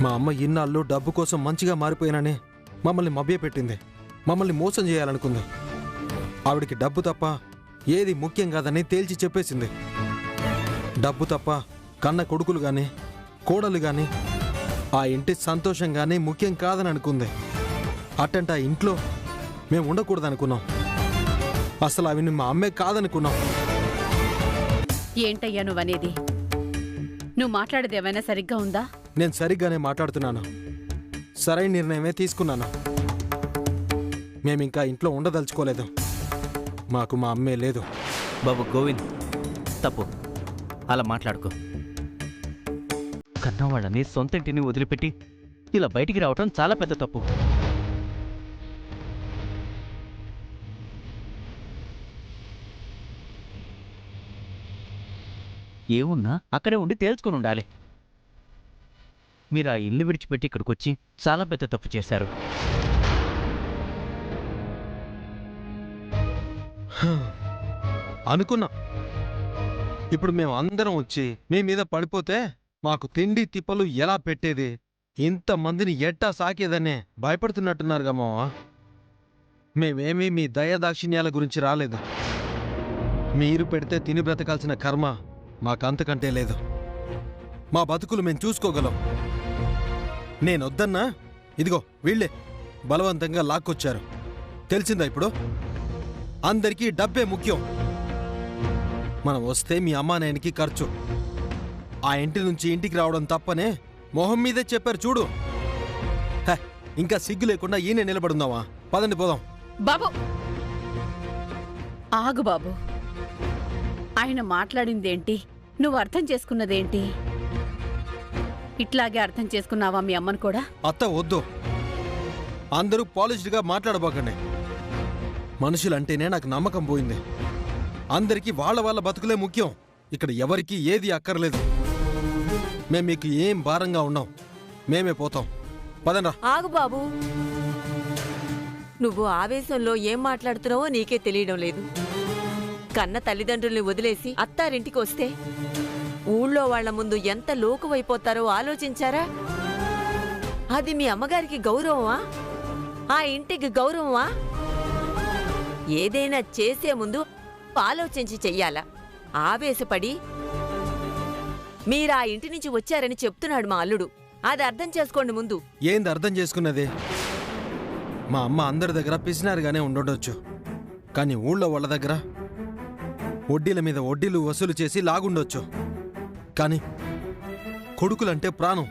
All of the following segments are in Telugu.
మా అమ్మ ఇన్నాళ్ళు డబ్బు కోసం మంచిగా మారిపోయినని మమ్మల్ని మభ్యపెట్టింది, మమ్మల్ని మోసం చేయాలనుకుంది. ఆవిడికి డబ్బు తప్ప ఏది ముఖ్యం కాదని తేల్చి చెప్పేసింది. డబ్బు తప్ప కన్న కొడుకులు గాని కోడలు గాని ఆ ఇంటి సంతోషం గాని ముఖ్యం కాదని అనుకుంది. అట్టంటే ఆ ఇంట్లో మేము ఉండకూడదనుకున్నాం. అసలు అవి మా అమ్మే కాదనుకున్నాం. ఏంటయ్యా నువ్వనేది? నువ్వు మాట్లాడేది ఏమైనా సరిగ్గా ఉందా? నేను సరిగ్గానే మాట్లాడుతున్నాను. సరైన నిర్ణయమే తీసుకున్నాను. మేమింకా ఇంట్లో ఉండదలుచుకోలేదు. మాకు మా అమ్మే లేదు. బాబు గోవింద్, తప్పు. అలా మాట్లాడుకో. కన్నవాళ్ళని సొంత ఇంటిని వదిలిపెట్టి ఇలా బయటికి రావటం చాలా పెద్ద తప్పు. ఏమున్నా అక్కడే ఉండి తేల్చుకుని ఉండాలి. మీరు ఆ ఇల్లు విడిచిపెట్టి ఇక్కడికి వచ్చి చాలా పెద్ద తప్పు చేశారు. అనుకున్నా. ఇప్పుడు మేము అందరం వచ్చి మీ మీద పడిపోతే మాకు తిండి తిప్పలు ఎలా పెట్టేది, ఇంతమందిని ఎట్టా సాకేదనే భయపడుతున్నట్టున్నారుగా మావా. మేమేమీ మీ దయాదాక్షిణ్యాల గురించి రాలేదు. మీరు పెడితే తిని బ్రతకాల్సిన కర్మ మాకంతకంటే లేదు. మా బతుకులు మేము చూసుకోగలం. నేనొద్దన్నా ఇదిగో వీళ్ళే బలవంతంగా లాక్కొచ్చారు. తెలిసిందా ఇప్పుడు? అందరికీ డబ్బే ముఖ్యం. మనం వస్తే మీ అమ్మానాయనకి ఖర్చు. ఆ ఇంటి నుంచి ఇంటికి రావడం తప్పనే మొహం మీదే చెప్పారు చూడు. ఇంకా సిగ్గు లేకుండా ఈయనే నిలబడుందావా? పదండి పోదాం. బాబు ఆగు బాబు. ఆయన మాట్లాడిందేంటి, నువ్వు అర్థం చేసుకున్నదేంటి? ఇట్లాగే అర్థం చేసుకున్నావా మీ అమ్మను కూడా? అత్త వద్దు, అందరూ పాలిష్డ్గా మాట్లాడబోకండి. మనుషులంటేనే నాకు నమ్మకం పోయింది. అందరికీ వాళ్ళ వాళ్ళ బతుకులే ముఖ్యం. ఇక్కడ ఎవరికీ ఏది అక్కర్లేదు. మేం మీకు ఏం భారంగా ఉన్నాం. మేమే పోతాం. పదండ్రా. ఆగు బాబు, నువ్వు ఆవేశంలో ఏం మాట్లాడుతున్నావో నీకే తెలియడం లేదు. కన్న తల్లిదండ్రుల్ని వదిలేసి అత్తారింటికి వస్తే ఊళ్ళో వాళ్ల ముందు ఎంత లోకువైపోతారో ఆలోచించారా? అది మీ అమ్మగారికి గౌరవమా? ఆ ఇంటికి గౌరవమా? ఏదైనా చేసే ముందు ఆలోచించి చెయ్యాలా? ఆవేశపడి మీరా ఇంటి నుంచి వచ్చారని చెప్తున్నాడు మా అల్లుడు. అది అర్థం చేసుకోండి ముందు. ఏంది అర్థం చేసుకున్నది? మా అమ్మ అందరి దగ్గర పిసినారుగానే ఉండొచ్చు, కానీ ఊళ్ళో వాళ్ళ దగ్గర వడ్డీల మీద వడ్డీలు వసూలు చేసి లాగుండొచ్చు. కానీ కొడుకులంటే ప్రాణం.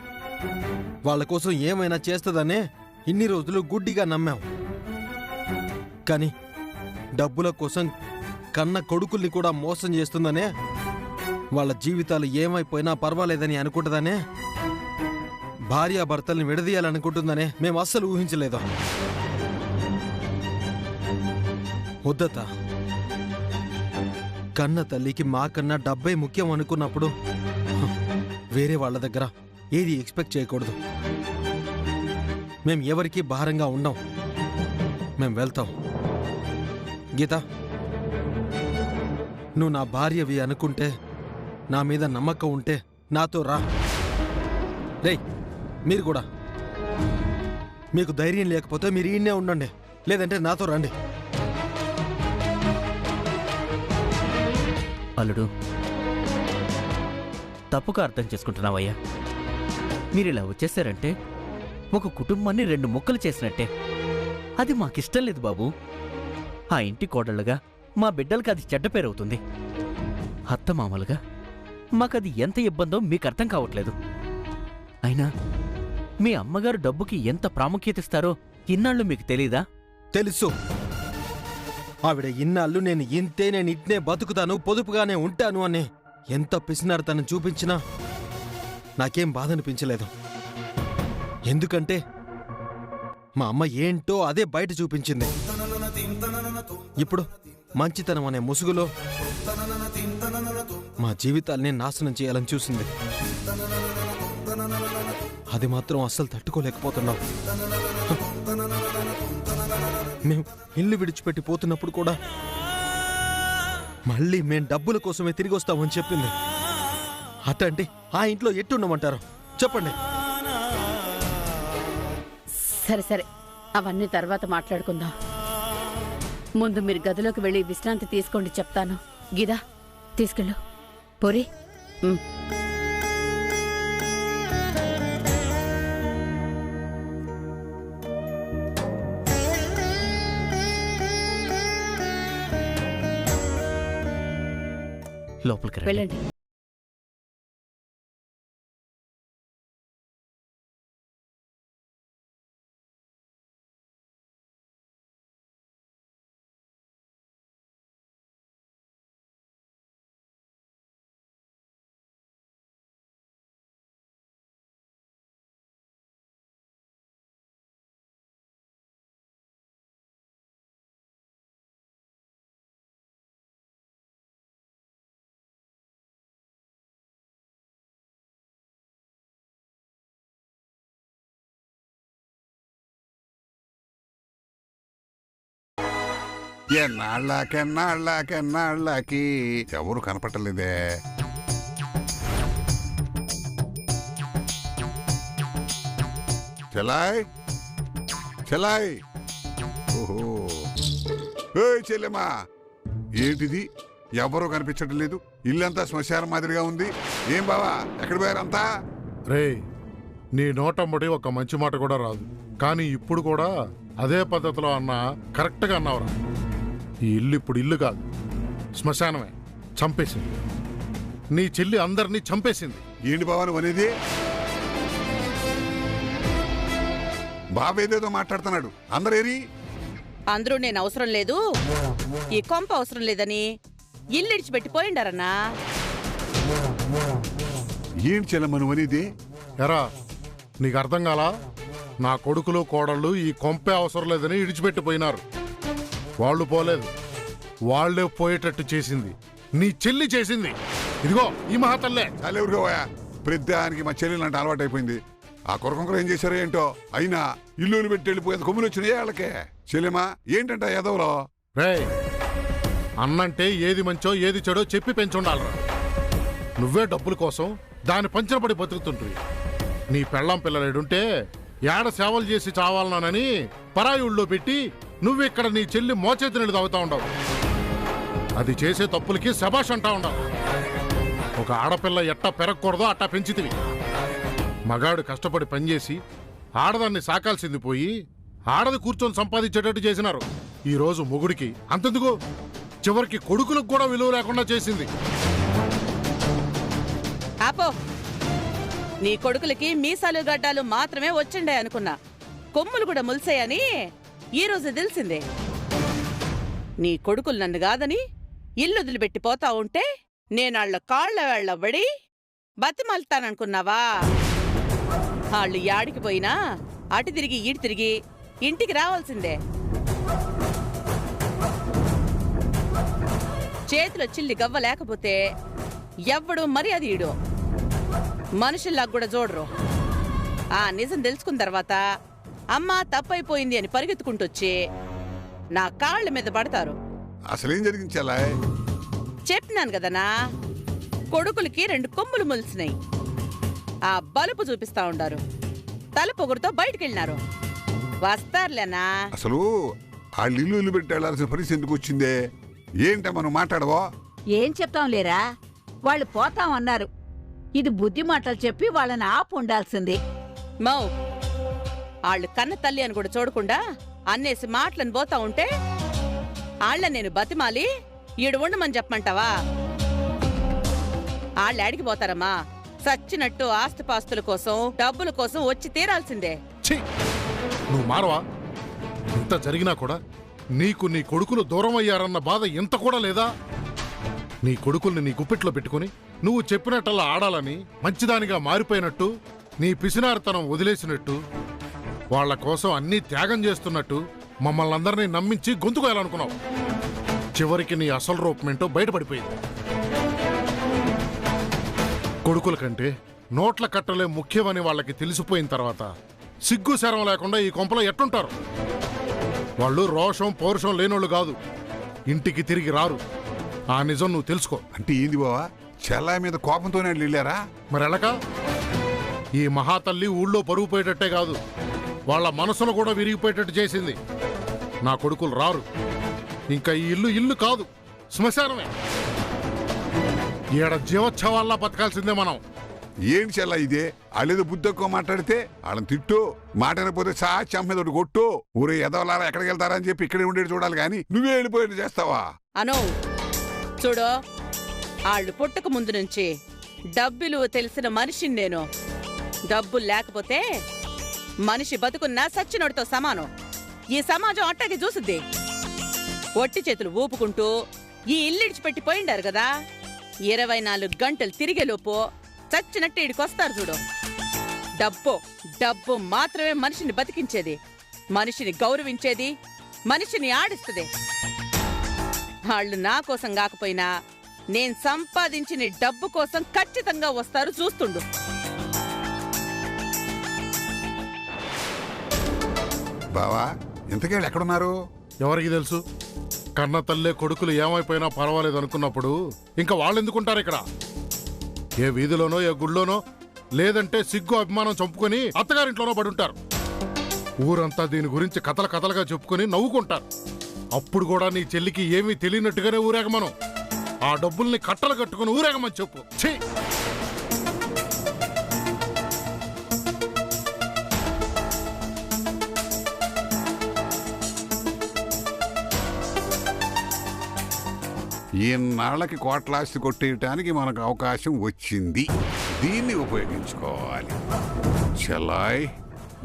వాళ్ళ కోసం ఏమైనా చేస్తుందనే ఇన్ని రోజులు గుడ్డిగా నమ్మాం. కానీ డబ్బుల కోసం కన్న కొడుకుల్ని కూడా మోసం చేస్తుందనే, వాళ్ళ జీవితాలు ఏమైపోయినా పర్వాలేదని అనుకుంటుందనే, భార్యాభర్తల్ని విడదీయాలనుకుంటుందనే మేము అస్సలు ఊహించలేదు. వద్దత, కన్న తల్లికి మాకన్నా డబ్బే ముఖ్యం అనుకున్నప్పుడు వేరే వాళ్ళ దగ్గర ఏది ఎక్స్పెక్ట్ చేయకూడదు. మేం ఎవరికీ భారంగా ఉండం. మేం వెళ్తాం. గీత, నువ్వు నా భార్యవి అనుకుంటే, నా మీద నమ్మకం ఉంటే నాతో రా. రేయ్, మీరు కూడా. మీకు ధైర్యం లేకపోతే మీరు ఈయన్నే ఉండండి, లేదంటే నాతో రండి. అల్లుడు, తప్పుగా అర్థం చేసుకుంటున్నావయ్యా. మీరిలా వచ్చేసారంటే ఒక కుటుంబాన్ని 2 ముక్కలు చేసినట్టే. అది మాకిష్టం లేదు బాబు. ఆ ఇంటి కోడళ్ళగా మా బిడ్డలకి అది చెడ్డ పేరవుతుంది. అత్తమామలుగా మాకది ఎంత ఇబ్బందో మీకు అర్థం కావట్లేదు. అయినా మీ అమ్మగారు డబ్బుకి ఎంత ప్రాముఖ్యత ఇస్తారో ఇన్నాళ్ళు మీకు తెలీదా? తెలుసు. ఆవిడ ఇన్నాళ్ళు నేను ఇంతే, నేను ఇట్నే బతుకుతాను, పొదుపుగానే ఉంటాను అని ఎంత పిసినారు చూపించినా నాకేం బాధ అనిపించలేదు. ఎందుకంటే మా అమ్మ ఏంటో అదే బయట చూపించింది. ఇప్పుడు మంచితనం అనే ముసుగులో మా జీవితాల్ని నాశనం చేయాలని చూసింది. అది మాత్రం అస్సలు తట్టుకోలేకపోతున్నాం. మేము ఇల్లు విడిచిపెట్టి పోతున్నప్పుడు కూడా మళ్ళీ మేం డబ్బుల కోసమే తిరిగి వస్తామని చెప్పింది. అట్టంటే ఆ ఇంట్లో ఎట్టుండమంటారు చెప్పండి? సరే సరే, అవన్నీ తర్వాత మాట్లాడుకుందాం. ముందు మీరు గదిలోకి వెళ్ళి విశ్రాంతి తీసుకోండి, చెప్తాను. గీదా, తీసుకెళ్ళు. పోరి. లోపలికి రండి. వెళ్ళండి. ఎన్నాళ్ళకి ఎవరు కనపట్టలేదే. చెలాయ్ చెలాయ్, ఓహో చెల్లెమ్మా, ఏంటిది ఎవరు కనిపించడం లేదు? ఇల్లంతా శ్మశానం మాదిరిగా ఉంది. ఏం బావా, ఎక్కడ పోయారంతా? రే, నీ నోటమ్మడి ఒక మంచి మాట కూడా రాదు, కానీ ఇప్పుడు కూడా అదే పద్ధతిలో అన్నా కరెక్ట్గా అన్నావురా. ఈ ఇల్లు ఇప్పుడు ఇల్లు కాదు, శ్మశానమే. చంపేసింది నీ చెల్లి, అందరినీ చంపేసింది. ఏంటి బావా నువ్వు అనేది? బాబేదేదో మాట్లాడుతున్నాడు. అందరేరి అందరూ నేను అవసరం లేదు, ఈ కొంప అవసరం లేదని ఇల్లు ఇడిచిపెట్టి పోయిండారన్నా. ఏంటి చెల్లమ్మ నువ్వు అనేది? ఎరా, నీకు అర్థం కాలా? నా కొడుకులు కోడళ్ళు ఈ కొంపే అవసరం లేదని ఇడిచిపెట్టిపోయినారు. వాళ్ళు పోలేదు, వాళ్లే పోయేటట్టు చేసింది నీ చెల్లి చేసింది. ఇదిగో ఈ మహాతల్లే. చాలేవురుగా పోయా, ప్రతిదానికి మా చెల్లెలు అంటే అలవాటు అయిపోయింది. ఆ కొరకొంకరు ఏం చేశారో ఏంటో, అయినా ఇల్లులు పెట్టి వెళ్ళిపోయేది కొమ్ములు వచ్చినాయి వాళ్ళకే. చెల్లెమా ఏంటంట ఎదవలో? రే, అన్నంటే ఏది మంచో ఏది చెడో చెప్పి పెంచుండాలరా. నువ్వే డబ్బుల కోసం దాని పంచనపడి బతుకుతుంటుంది. నీ పెళ్ళాం పిల్లలేడుంటే ఏడ సేవలు చేసి చావాలనానని పరాయుళ్ళో పెట్టి నువ్విక్కడ నీ చెల్లి మోచేతి నీళ్ళు తాగుతా ఉండవు. అది చేసే తప్పులకి శబాష్ అంటా ఉండవు. ఒక ఆడపిల్ల ఎట్టా పెరగకూడదో అట్టా పెంచితివి. మగాడు కష్టపడి పనిచేసి ఆడదాన్ని సాకాల్సింది పోయి ఆడది కూర్చొని సంపాదించేటట్టు చేసినారు. ఈ రోజు మొగుడికి అంతెందుకు, చివరికి కొడుకులకు కూడా విలువ లేకుండా చేసింది. ఆపో, నీ కొడుకులకి మీసాలు గడ్డాలు మాత్రమే వచ్చిండే అనుకున్నా, కొమ్ములు కూడా ముల్సాయని ఈ రోజు తెలిసిందే. నీ కొడుకులు నన్ను కాదని ఇల్లు వదిలిపెట్టి పోతా ఉంటే నేనాళ్ల కాళ్ల వేళ్ల పడి బతిమాలుతాననుకున్నావా? వాళ్ళు యాడికి పోయినా అటు తిరిగి ఈడు తిరిగి ఇంటికి రావాల్సిందే. చేతిలో చిల్లి గవ్వ లేకపోతే ఎవ్వడు మర్యాద ఈడు, మనుషుల్లాగా కూడా చూడరు. ఆ నిజం తెలుసుకున్న తర్వాత అమ్మా తప్పైపోయింది అని పరిగెత్తుకుంటొచ్చి నా కాళ్ళ మీద పడతారు. అసలేం జరిగింది చెల్లాయ్? చెప్పినాను కదనా, కొడుకులకి 2 కొమ్ములు ములిసినాయి. ఆ బలుపు చూపిస్తా ఉండారు, తల పొగురుతో బయటకెళ్ళినారు. వస్తారులేనా? అసలు వాళ్ళు ఇల్లు పెట్టి వెళ్లాల్సిన పరిస్థితి ఎందుకు వచ్చిందే? ఏంట మనం మాట్లాడవో? ఏం చెప్తాం లేరా, వాళ్ళు పోతామన్నారు. ఇది బుద్ధి మాటలు చెప్పి వాళ్ళని ఆపు ఉండాల్సింది. మౌ, వాళ్ళు కన్న తల్లి అని కూడా చూడకుండా అన్నేసి మాటలను పోతా ఉంటే ఆళ్ళ నేను బతిమాలి ఈడు ఉండమని చెప్పమంటావా? వాళ్ళు అడిగి పోతారమ్మా, సచ్చినట్టు ఆస్తిపాస్తుల కోసం డబ్బుల కోసం వచ్చి తీరాల్సిందే. ఛీ, నువ్వు మారవా? ఇంత జరిగినా కూడా నీకు నీ కొడుకులు దూరం అయ్యారన్న బాధ ఎంత కూడా లేదా? నీ కొడుకుల్ని నీ గుప్పిట్లో పెట్టుకుని నువ్వు చెప్పినట్టల్లా ఆడాలని మంచిదానిగా మారిపోయినట్టు, నీ పిసినారితనం వదిలేసినట్టు, వాళ్ల కోసం అన్నీ త్యాగం చేస్తున్నట్టు మమ్మల్ని అందరినీ నమ్మించి గొంతుకోయాలనుకున్నావు. చివరికి నీ అసలు రూపమేంటో బయటపడిపోయింది. కొడుకుల కంటే నోట్ల కట్టలే ముఖ్యమని వాళ్ళకి తెలిసిపోయిన తర్వాత సిగ్గు శరం లేకుండా ఈ కొంపలో ఎట్టుంటారు? వాళ్ళు రోషం పౌరుషం లేనోళ్ళు కాదు, ఇంటికి తిరిగి రారు. ఆ నిజం నువ్వు తెలుసుకో. అంటే ఏంది బావా, చెల్లాయి మీద కోపంతోనే వెళ్ళారా? మరి ఎలక ఈ మహాతల్లి ఊళ్ళో పరుగు పోయేటట్టే కాదు, వాళ్ళ మనసును కూడా విరిగిపోయేటట్టు చేసింది. నా కొడుకులు రారు. ఇంకా ఈ ఇల్లు ఇల్లు కాదు, శ్మశానమే. ఈడ జీవోత్సవాల్లా బతకాల్సిందే మనం. ఏంటి చెల్ల ఇదే? వాళ్ళేదో బుద్ధి ఎక్కువ మాట్లాడితే వాళ్ళని తిట్టు, మాట్లాడకపోతే సాచి అమ్మేదోటి కొట్టు. ఊరే ఎదవలారా ఎక్కడికి వెళ్తారని చెప్పి ఇక్కడే ఉండేది చూడాలి కానీ నువ్వే వెళ్ళిపోయేది చేస్తావా? అను చూడు, వాళ్ళు పుట్టక ముందు నుంచి డబ్బులు తెలిసిన మనిషిని నేను. డబ్బులు లేకపోతే మనిషి బతుకున్నా సచ్చినోడితో సమానం. ఈ సమాజం అట్టకి చూసుద్ది. ఒట్టి చేతులు ఊపుకుంటూ ఈ ఇల్లిడిచిపెట్టి పోయిండారు కదా, 24 గంటలు తిరిగేలోపు చచ్చినట్టు ఈడికొస్తారు చూడు. డబ్బు మాత్రమే మనిషిని బతికించేది, మనిషిని గౌరవించేది, మనిషిని ఆడిస్తుంది. వాళ్ళు నా కోసం కాకపోయినా నేను సంపాదించిన డబ్బు కోసం ఖచ్చితంగా వస్తారు, చూస్తుండు. బావా ఇంతకేళ్ళు ఎక్కడున్నారు? ఎవరికి తెలుసు? కన్న తల్లే కొడుకులు ఏమైపోయినా పర్వాలేదు అనుకున్నప్పుడు ఇంకా వాళ్ళు ఎందుకుంటారు ఇక్కడ? ఏ వీధిలోనో ఏ గుళ్ళోనో, లేదంటే సిగ్గు అభిమానం చంపుకొని అత్తగారింట్లోనో పడుంటారు. ఊరంతా దీని గురించి కథలుగా చెప్పుకొని నవ్వుకుంటారు. అప్పుడు కూడా నీ చెల్లికి ఏమీ తెలియనట్టుగానే ఊరేగమను. ఆ డబ్బుల్ని కట్టలు కట్టుకుని ఊరేగమని చెప్పు. ఛీ! ఈనాళ్ళకి కోట్లాస్తి కొట్టేయటానికి మనకు అవకాశం వచ్చింది. దీన్ని ఉపయోగించుకోవాలి. చెల్లాయ్,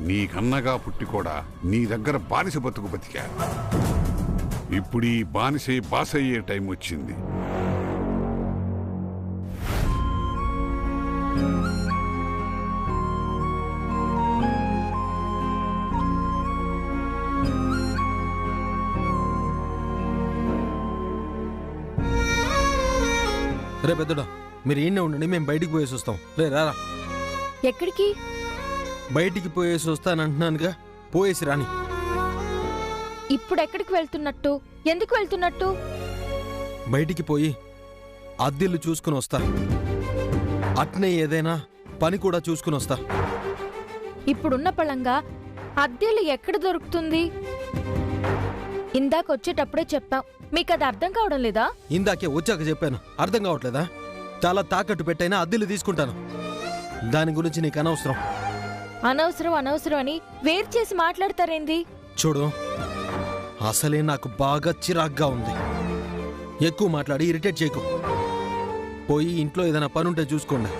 నీకన్నగా పుట్టి కూడా నీ దగ్గర బానిస బతుకు బతికా. ఇప్పుడు ఈ బానిసే బాసయ్యే టైం వచ్చింది. రే పెద్దడా, మీరు ఈయనే ఉండండి, మేము బయటికి పోయేసి వస్తాం. రే రారా. ఎక్కడికి? బయటికి పోయేసి వస్తానంటున్నానుగా, పోయేసి రాని. ఇప్పుడు ఎక్కడికి వెళ్తున్నట్టు? ఎందుకు వెళ్తున్నట్టు? బయటికి పోయి అద్దెలు చూసుకుని వస్తా. అట్నే ఏదైనా పని కూడా చూసుకుని వస్తా. ఇప్పుడున్న పళంగా అద్దెలు ఎక్కడ దొరుకుతుంది? ఇందాకొచ్చేటప్పుడే చెప్పాం, మీకు అది అర్థం కావడం లేదా? ఇందాకే వచ్చాక చెప్పాను, అర్థం కావట్లేదా? చాలా తాకట్టు పెట్టైనా అద్దెలు తీసుకుంటాను. దాని గురించి నీకు అనవసరం. అనవసరం అని వేరు చేసి మాట్లాడతారేంది? చూడు, అసలే నాకు బాగా చిరాగ్గా ఉంది. ఎక్కువ మాట్లాడి ఇరిటేట్ చేయకు. పోయి ఇంట్లో ఏదైనా పనుంటే చూసుకోండి.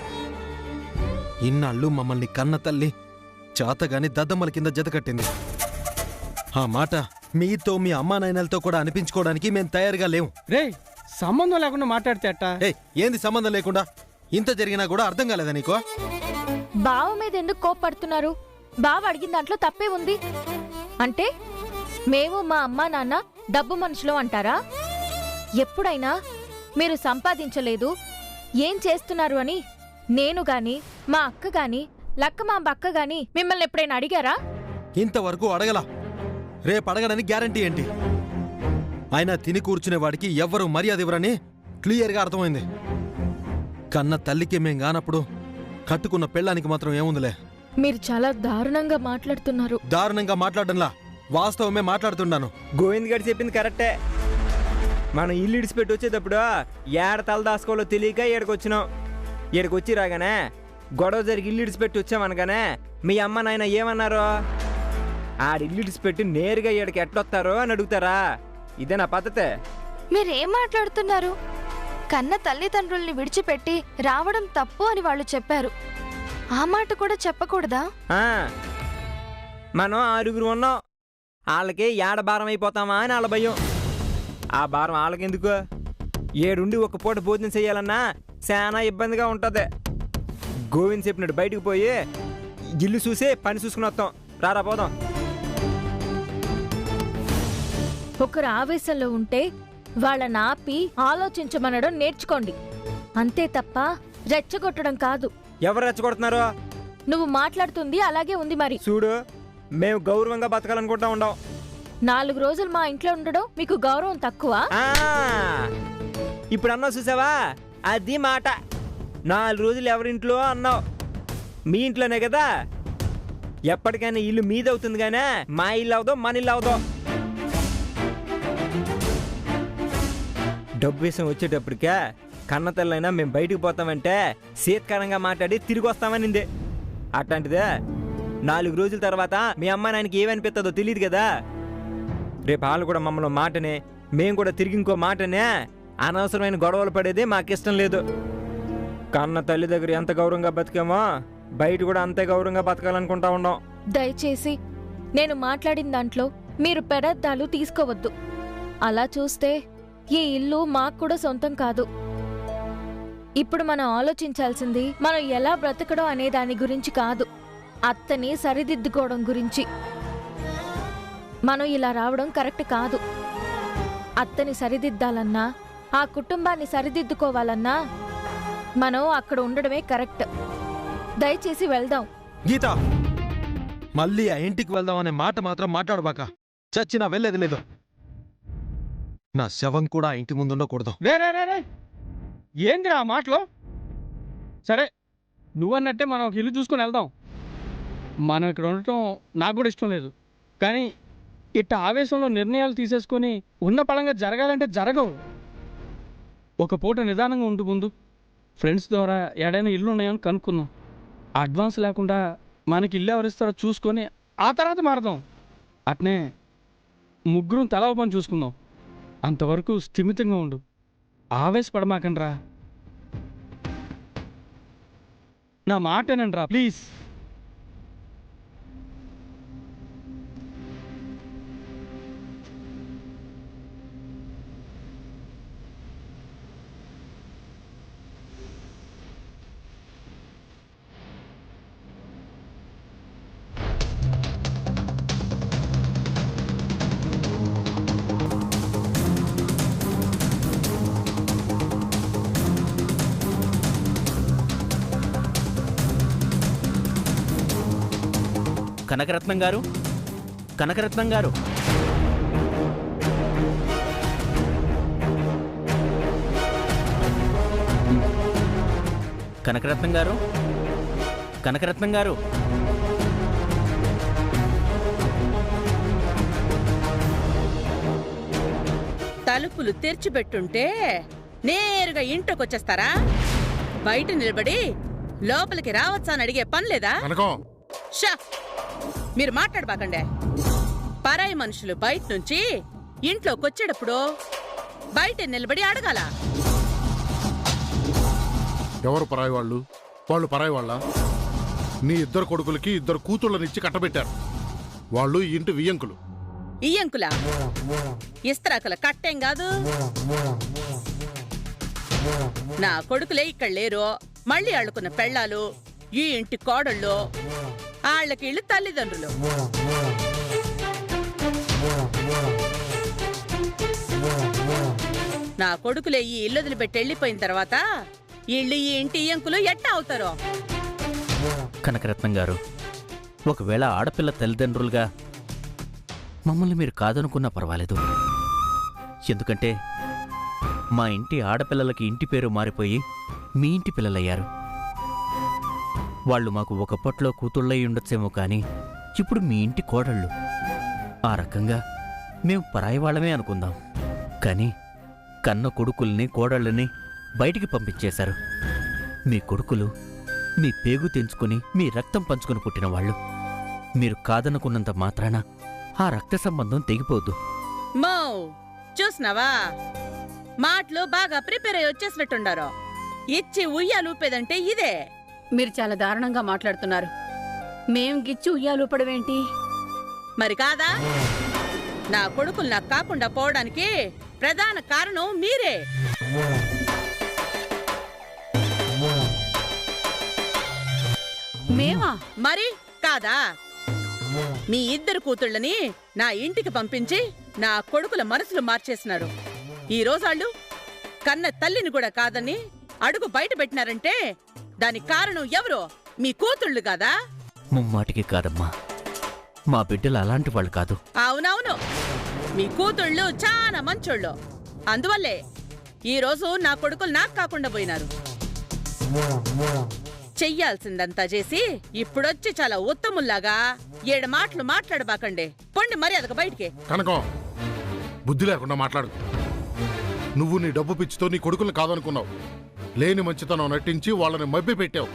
ఇన్నాళ్ళు మమ్మల్ని కన్న తల్లి చాతగాని దద్దమ్మల కింద జతకట్టింది. ఆ మాట మీతో మీ అమ్మా నాయనలతో కూడా అనిపించుకోవడానికి మేము తయారుగా లేవు. రే, సంబంధం లేకుండా మాట్లాడితే అట్ట? ఏంది సంబంధం లేకుండా? ఇంత జరిగినా కూడా అర్థం కాలేదా నీకు? బావ మీద ఎందుకు కోప్పడుతున్నారు? బావ అడిగిన దాంట్లో తప్పే ఉంది. అంటే మేము మా అమ్మా నాన్న డబ్బు మనుషులు అంటారా? ఎప్పుడైనా మీరు సంపాదించలేదు, ఏం చేస్తున్నారు అని నేను గాని మా అక్క గాని లక్కమాంబ అక్క గాని మిమ్మల్ని ఎప్పుడైనా అడిగారా? ఇంతవరకు అడగలా. రేపు అడగడానికి గ్యారంటీ ఏంటి? ఆయన తిని కూర్చునే వాడికి ఎవ్వరూ మర్యాద ఇవ్వరని క్లియర్గా అర్థమైంది. కన్న తల్లికి మేం కానప్పుడు కట్టుకున్న పెళ్ళానికి మాత్రం ఏముందిలే. మీరు చాలా దారుణంగా మాట్లాడుతున్నారు. దారుణంగా మాట్లాడడంలా వాస్తవమే మాట్లాడుతున్నాను. గోవింద్ గారు చెప్పింది కరెక్టే. మనం ఇల్లు ఇడిచిపెట్టి వచ్చేటప్పుడు ఏడ తల దాసుకోవాలో తెలియక ఏడకొచ్చినాం. ఏడకొచ్చి రాగానే గొడవ జరిగి ఇల్లు ఇడిచిపెట్టి వచ్చామనగానే మీ అమ్మ నాయన ఏమన్నారు? ఆడిల్లు ఇడిచిపెట్టి నేరుగా ఏడకి ఎట్లొస్తారో అని అడుగుతారా? ఇదే నా పద్ధతే. మీరేం మాట్లాడుతున్నారు? కన్న తల్లిదండ్రుల్ని విడిచిపెట్టి రావడం తప్పు అని వాళ్ళు చెప్పారు. ఆ మాట కూడా చెప్పకూడదా? మనం 6 ఉన్నాం. వాళ్ళకి ఏడ భారం అయిపోతామా అని వాళ్ళ భయం. ఆ భారం వాళ్ళకెందుకు? ఏడుండి ఒక పూట భోజనం చేయాలన్నా చాలా ఇబ్బందిగా ఉంటుంది. గోవింద్ చెప్పినట్టు బయటకు పోయి ఇల్లు చూసి పని చూసుకుని వస్తాం. రారా పోదాం. ఒకరు ఆవేశంలో ఉంటే వాళ్ళని ఆపి ఆలోచించమనడం నేర్చుకోండి. అంతే తప్ప రెచ్చగొట్టడం కాదు. ఎవరు రెచ్చగొడుతున్నారు? నువ్వు మాట్లాడుతుంది అలాగే ఉంది. మరి చూడు, మేము గౌరవంగా బతకాలనుకుంటా ఉండం. 4 రోజులు మా ఇంట్లో ఉండడం మీకు గౌరవం తక్కువ? ఇప్పుడు అన్నావు చూసావా, అది మాట. 4 రోజులు ఎవరింట్లో అన్నావు? మీ ఇంట్లోనే కదా. ఎప్పటికైనా ఇల్లు మీదవుతుంది గానే మా ఇల్లు అవదో మన ఇల్లు అవదో. డబ్బు విషయం వచ్చేటప్పటికే కన్న తల్లైనా మేము బయటికి పోతామంటే శీతకారంగా మాట్లాడి తిరిగి వస్తామనింది. అట్లాంటిదే 4 రోజుల తర్వాత మీ అమ్మ నాయనకి ఏమనిపిస్తుందో తెలియదు కదా. రేపు వాళ్ళు కూడా మమ్మల్ని మాటనే, మేము కూడా తిరిగి ఇంకో మాటనే అనవసరమైన గొడవలు పడేది మాకిష్టం లేదు. కన్న తల్లి దగ్గర ఎంత గౌరవంగా బతికామో బయట కూడా అంతే గౌరవంగా బతకాలనుకుంటా ఉన్నాం. దయచేసి నేను మాట్లాడిన దాంట్లో మీరు పెడద్దాలు తీసుకోవద్దు. అలా చూస్తే ఈ ఇల్లు మాకు కూడా సొంతం కాదు. ఇప్పుడు మనం ఆలోచించాల్సింది మనం ఎలా బ్రతకడం అనే దాని గురించి కాదు, అత్తని సరిదిద్దుకోవడం గురించి. మనం ఇలా రావడం కరెక్ట్ కాదు. అత్తని సరిదిద్దాలన్నా, ఆ కుటుంబాన్ని సరిదిద్దుకోవాలన్నా మనం అక్కడ ఉండడమే కరెక్ట్. దయచేసి వెళ్దాం. గీత, మళ్ళీ ఆ ఇంటికి వెళ్దాం అనే మాట మాత్రం మాట్లాడబాక. చచ్చినా వెళ్ళేది లేదు. నా శవం కూడా ఆ ఇంటి ముందు ఉండకూడదు. ఏంది ఆ మాటలో? సరే, నువ్వన్నట్టే మనం ఒక ఇల్లు చూసుకుని వెళ్దాం. మనం ఇక్కడ ఉండటం నాకు కూడా ఇష్టం లేదు, కానీ ఇట్ట ఆవేశంలో నిర్ణయాలు తీసేసుకొని ఉన్న పరంగా జరగాలంటే జరగవు. ఒక పూట నిదానంగా ఉంటూ ముందు ఫ్రెండ్స్ ద్వారా ఏడైనా ఇల్లు ఉన్నాయని కనుక్కుందాం. అడ్వాన్స్ లేకుండా మనకి ఇల్లు ఎవరిస్తారో చూసుకొని ఆ తర్వాత మారదాం. అట్నే ముగ్గురం తల పని చూసుకుందాం. అంతవరకు స్థిమితంగా ఉండు, ఆవేశపడమాకండ్రా. నా మాటేనండ్రా ప్లీజ్. కనకరత్నం గారు, కనకరత్నం గారు, కనకరత్నం గారు, కనకరత్నం గారు. తలుపులు తెరిచిపెట్టుంటే నేరుగా ఇంట్లోకొచ్చేస్తారా? బయట నిలబడి లోపలికి రావచ్చా అని అడిగే పని లేదా? షా, మీరు మాట్లాడబాకండే. పరాయి మనుషులు బయట నుంచి ఇంట్లోకి వచ్చేటప్పుడు బయట నిలబడి అడగాల. ఎవరు పరాయి వాళ్ళు? వాళ్ళు పరాయి వాళ్ళ? నీ 2 కొడుకులకి 2 కూతుళ్ళనిచ్చి కట్టబెట్టారు. వాళ్ళు ఈ ఇంటి వియ్యంకులు. ఇయ్యంకులా? ఇస్త్రాకుల కట్టేం కాదు. నా కొడుకులే ఇక్కడ లేరు, మళ్ళీ అళ్ళుకున్న పెళ్ళాలు, ఈ ఇంటి కోడళ్ళు, ఆళ్ళకి ఇళ్ళు తల్లిదండ్రులు. నా కొడుకులే ఈ ఇల్లు వదిలిపెట్టి వెళ్ళిపోయిన తర్వాత ఇళ్ళు ఈ ఇంటి ఇయ్యంకులు ఎట్టా అవుతారో? కనకరత్నం గారు, ఒకవేళ ఆడపిల్ల తల్లిదండ్రులుగా మమ్మల్ని మీరు కాదనుకున్నా పర్వాలేదు. ఎందుకంటే మా ఇంటి ఆడపిల్లలకి ఇంటి పేరు మారిపోయి మీ ఇంటి పిల్లలయ్యారు. వాళ్ళు మాకు ఒకప్పట్లో కూతుళ్ళై ఉండొచ్చేమో కానీ ఇప్పుడు మీ ఇంటి కోడళ్ళు. ఆ రకంగా మేము పరాయి వాళ్ళమే అనుకుందాం. కానీ కన్న కొడుకుల్ని కోడళ్ళని బయటికి పంపించేశారు. మీ కొడుకులు మీ పేగు తెంచుకుని మీ రక్తం పంచుకుని పుట్టిన వాళ్ళు. మీరు కాదనుకున్నంత మాత్రాన ఆ రక్త సంబంధం తెగిపోద్దు. మో చూసినావా, మాటలు బాగా ప్రిపేర్ అయ్యి వచ్చేసినట్టున్నారు. ఇచ్చి ఉయ్యాలూపేదంటే ఇదే. మీరు చాలా దారుణంగా మాట్లాడుతున్నారు. మేం గిచ్చి ఉయ్యాలూపడమేంటి? మరి కాదా? నా కొడుకులు నాకు కాకుండా పోవడానికి ప్రధాన కారణం మీరే. మేమా? మరి కాదా? మీ 2 కూతుళ్ళని నా ఇంటికి పంపించి నా కొడుకుల మనసులు మార్చేసినారు. ఈ రోజాళ్ళు కన్న తల్లిని కూడా కాదని అడుగు బయట పెట్టినారంటే దానికి కారణం ఎవరో? మీ కూతుళ్ళు కాదా? ముమ్మాటికి కాదమ్మా, మా బిడ్డలు అలాంటి వాళ్ళు కాదు. అవునవును, మీ కూతుళ్ళు చాలా మంచోళ్ళు. అందువల్లే ఈ రోజు నా కొడుకులు నాకు కాకుండా పోయినారు. చెయ్యాల్సిందంతా చేసి ఇప్పుడొచ్చి చాలా ఉత్తముల్లాగా 7 మాటలు మాట్లాడబాకండి. పొండి మర్యాదగా బయటికి. కనకం, బుద్ధి లేకుండా మాట్లాడు. నువ్వు నీ డబ్బు పిచ్చితో నీ కొడుకులు కాదనుకున్నావు. లేని మంచితనం నటించి వాళ్ళని మభ్య పెట్టావు.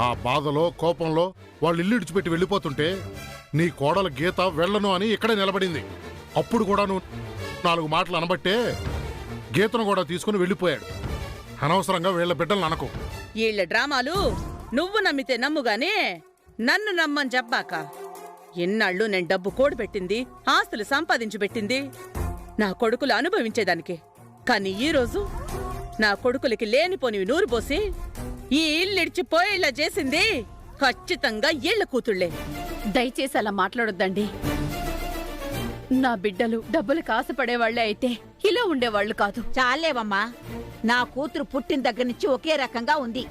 ఆ బాధలో కోపంలో వాళ్ళు ఇల్లు ఇడిచిపెట్టి వెళ్ళిపోతుంటే నీ కోడలు గీత వెళ్ళను అని ఇక్కడే నిలబడింది. అప్పుడు కూడా నువ్వు 4 మాటలు అనబట్టే గీతను కూడా తీసుకుని వెళ్ళిపోయాడు. అనవసరంగా వీళ్ళ బిడ్డలు అనకు. వీళ్ళ డ్రామాలు నువ్వు నమ్మితే నమ్ముగానే నన్ను నమ్మని చెప్పాక. ఎన్నాళ్ళు నేను డబ్బు కూడబెట్టింది, ఆస్తులు సంపాదించి పెట్టింది నా కొడుకులు అనుభవించేదానికి. కానీ ఈరోజు నా కొడుకులకి లేనిపోనివి నూరుపోసి ఈ ఇల్లిడిచిపోయేలా చేసింది ఖచ్చితంగా ఈళ్ల కూతుళ్లే. దయచేసి అలా మాట్లాడొద్దండి. నా బిడ్డలు డబ్బులు కాసపడేవాళ్లే అయితే ఇలా ఉండేవాళ్లు కాదు. చాలేవమ్మా, నా కూతురు పుట్టిన దగ్గర నుంచి ఒకే రకంగా ఉంది.